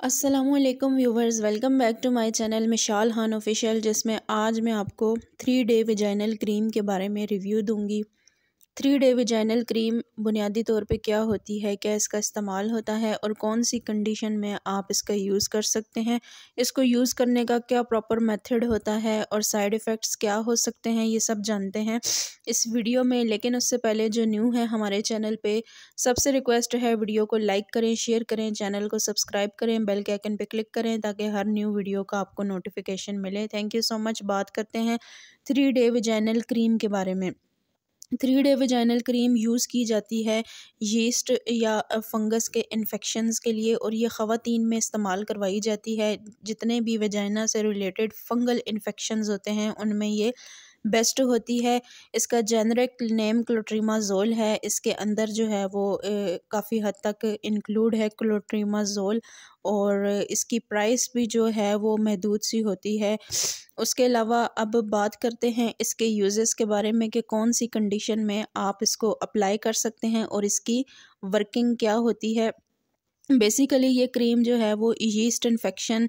अस्सलामुअलैकुम viewers, welcome back to my channel Mishal Khan official, जिसमें आज मैं आपको 3 डे वेजाइनल क्रीम के बारे में रिव्यू दूंगी। 3 डे वेजाइनल क्रीम बुनियादी तौर पे क्या होती है, क्या इसका इस्तेमाल होता है और कौन सी कंडीशन में आप इसका यूज़ कर सकते हैं, इसको यूज़ करने का क्या प्रॉपर मेथड होता है और साइड इफ़ेक्ट्स क्या हो सकते हैं, ये सब जानते हैं इस वीडियो में। लेकिन उससे पहले जो न्यू है हमारे चैनल पे, सबसे रिक्वेस्ट है वीडियो को लाइक करें, शेयर करें, चैनल को सब्सक्राइब करें, बेल के आइकन पे क्लिक करें ताकि हर न्यू वीडियो का आपको नोटिफिकेशन मिले। Thank you so much. बात करते हैं 3 डे वेजाइनल क्रीम के बारे में। 3 डे वेजाइनल क्रीम यूज़ की जाती है यीस्ट या फंगस के इन्फेक्शंस के लिए, और ये ख़वातीन में इस्तेमाल करवाई जाती है। जितने भी वेजाइना से रिलेटेड फंगल इन्फेक्शंस होते हैं उनमें ये बेस्ट होती है। इसका जेनरिक नेम क्लोट्रीमाज़ोल है। इसके अंदर जो है वो काफ़ी हद तक इंक्लूड है क्लोट्रीमाज़ोल, और इसकी प्राइस भी जो है वो महदूद सी होती है। उसके अलावा अब बात करते हैं इसके यूजेस के बारे में कि कौन सी कंडीशन में आप इसको अप्लाई कर सकते हैं और इसकी वर्किंग क्या होती है। बेसिकली ये क्रीम जो है वो यीस्ट इन्फेक्शन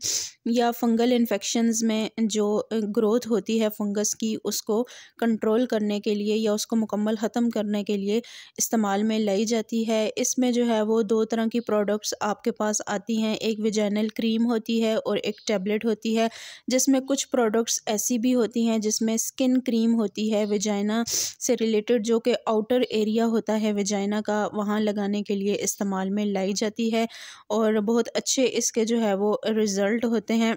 या फंगल इन्फेक्शंस में जो ग्रोथ होती है फंगस की, उसको कंट्रोल करने के लिए या उसको मुकम्मल ख़त्म करने के लिए इस्तेमाल में लाई जाती है। इसमें जो है वो दो तरह की प्रोडक्ट्स आपके पास आती हैं, एक वेजाइनल क्रीम होती है और एक टैबलेट होती है। जिसमें कुछ प्रोडक्ट्स ऐसी भी होती हैं जिसमें स्किन क्रीम होती है वेजाइना से रिलेटेड, जो कि आउटर एरिया होता है वेजाइना का, वहाँ लगाने के लिए इस्तेमाल में लाई जाती है और बहुत अच्छे इसके जो है वो रिज़ल्ट होते हैं।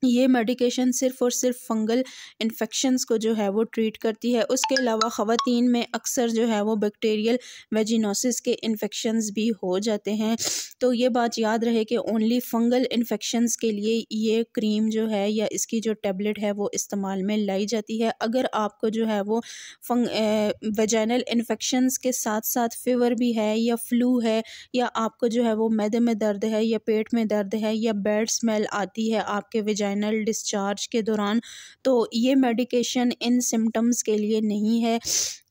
ये मेडिकेशन सिर्फ़ और सिर्फ फंगल इन्फेक्शंस को जो है वो ट्रीट करती है। उसके अलावा ख़वातीन में अक्सर जो है वो बैक्टीरियल वेजिनोसिस के इन्फेक्शंस भी हो जाते हैं। तो ये बात याद रहे कि ओनली फंगल इन्फेक्शंस के लिए ये क्रीम जो है या इसकी जो टैबलेट है वो इस्तेमाल में लाई जाती है। अगर आपको जो है वो वेजाइनल इन्फेक्शंस के साथ साथ फ़ीवर भी है या फ्लू है, या आपको जो है वो मैदे में दर्द है या पेट में दर्द है या बैड स्मेल आती है आपके वेजाइनल डिस्चार्ज के दौरान, तो ये मेडिकेशन इन सिम्टम्स के लिए नहीं है।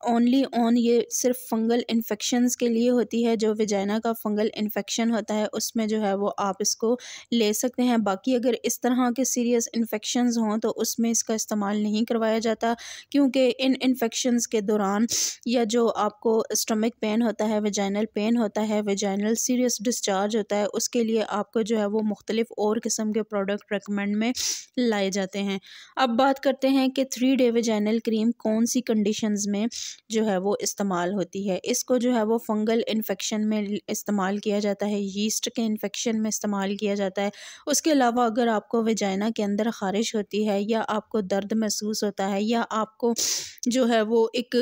ओनली ऑन ये सिर्फ फंगल इन्फेक्शंस के लिए होती है। जो वेजाइना का फंगल इन्फेक्शन होता है उसमें जो है वो आप इसको ले सकते हैं। बाकी अगर इस तरह के सीरियस इन्फेक्शंस हों तो उसमें इसका इस्तेमाल नहीं करवाया जाता, क्योंकि इन इन्फेक्शंस के दौरान या जो आपको स्टमक पेन होता है, वेजाइनल पेन होता है, वेजाइनल सीरियस डिस्चार्ज होता है, उसके लिए आपको जो है वो मुख्तलिफ और किस्म के प्रोडक्ट रेकमेंड में लाए जाते हैं। अब बात करते हैं कि 3 डे वेजाइनल क्रीम कौन सी कंडीशंस में जो है वो इस्तेमाल होती है। इसको जो है वो फंगल इन्फेक्शन में इस्तेमाल किया जाता है, यीस्ट के इन्फेक्शन में इस्तेमाल किया जाता है। उसके अलावा अगर आपको वेजाइना के अंदर ख़ारिश होती है या आपको दर्द महसूस होता है या आपको जो है वो एक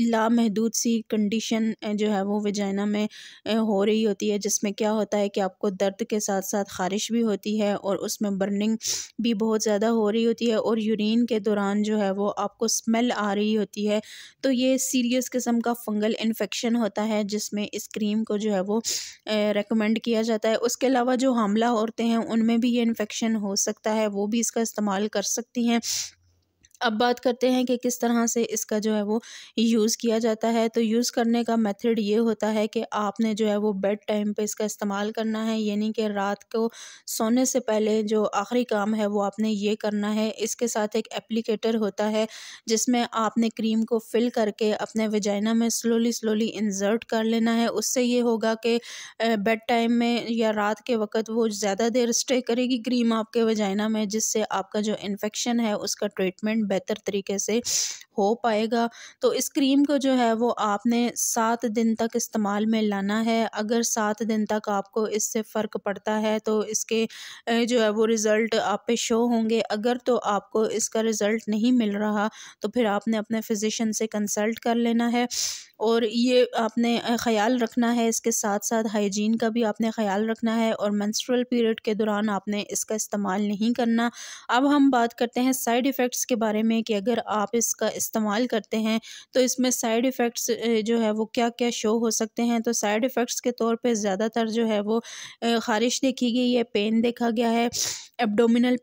लामहदूद सी कंडीशन जो है वो वेजाइना में हो रही होती है, जिसमें क्या होता है कि आपको दर्द के साथ साथ ख़ारिश भी होती है और उसमें बर्निंग भी बहुत ज़्यादा हो रही होती है और यूरिन के दौरान जो है वो आपको स्मेल आ रही होती है, तो ये सीरियस किस्म का फंगल इन्फेक्शन होता है जिसमें इस क्रीम को जो है वो रेकमेंड किया जाता है। उसके अलावा जो हामला औरतें हैं उनमें भी ये इन्फेक्शन हो सकता है, वो भी इसका इस्तेमाल कर सकती हैं। अब बात करते हैं कि किस तरह से इसका जो है वो यूज़ किया जाता है। तो यूज़ करने का मेथड ये होता है कि आपने जो है वो बेड टाइम पे इसका इस्तेमाल करना है, यानी कि रात को सोने से पहले जो आखिरी काम है वो आपने ये करना है। इसके साथ एक एप्लीकेटर होता है जिसमें आपने क्रीम को फिल करके अपने वेजाइना में स्लोली स्लोली इंसर्ट कर लेना है। उससे ये होगा कि बेड टाइम में या रात के वक़्त वो ज़्यादा देर स्टे करेगी क्रीम आपके वेजाइना में, जिससे आपका जो इन्फेक्शन है उसका ट्रीटमेंट बेहतर तरीके से हो पाएगा। तो इस क्रीम को जो है वो आपने 7 दिन तक इस्तेमाल में लाना है। अगर 7 दिन तक आपको इससे फ़र्क पड़ता है तो इसके जो है वो रिज़ल्ट आप पे शो होंगे। अगर तो आपको इसका रिज़ल्ट नहीं मिल रहा तो फिर आपने अपने फ़िज़िशियन से कंसल्ट कर लेना है, और ये आपने ख़याल रखना है। इसके साथ साथ हाइजीन का भी आपने ख़याल रखना है, और मेंस्ट्रुअल पीरियड के दौरान आपने इसका इस्तेमाल नहीं करना। अब हम बात करते हैं साइड इफ़ेक्ट्स के बारे में कि अगर आप इसका इस्तेमाल करते हैं तो इसमें साइड इफ़ेक्ट्स जो है वो क्या-क्या शो हो सकते हैं। तो साइड इफ़ेक्ट्स के तौर पे ज़्यादातर जो है वो ख़ारिश देखी गई है, पेन देखा गया है, एब्डोमिनल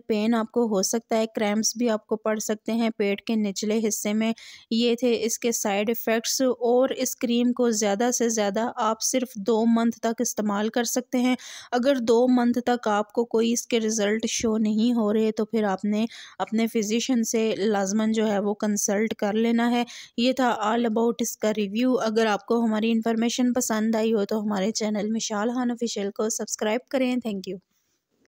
पेन आपको हो सकता है, क्रैम्प्स भी आपको पड़ सकते हैं पेट के निचले हिस्से में। ये थे इसके साइड इफ़ेक्ट्स। और इस क्रीम को ज़्यादा से ज़्यादा आप सिर्फ 2 मंथ तक इस्तेमाल कर सकते हैं। अगर 2 मंथ तक आपको कोई इसके रिज़ल्ट शो नहीं हो रहे तो फिर आपने अपने फिजिशियन से लाजमन जो है वो कंसल्ट कर लेना है। ये था ऑल अबाउट इसका रिव्यू। अगर आपको हमारी इन्फॉर्मेशन पसंद आई हो तो हमारे चैनल मिशाल खान ऑफिशियल को सब्सक्राइब करें। Thank you.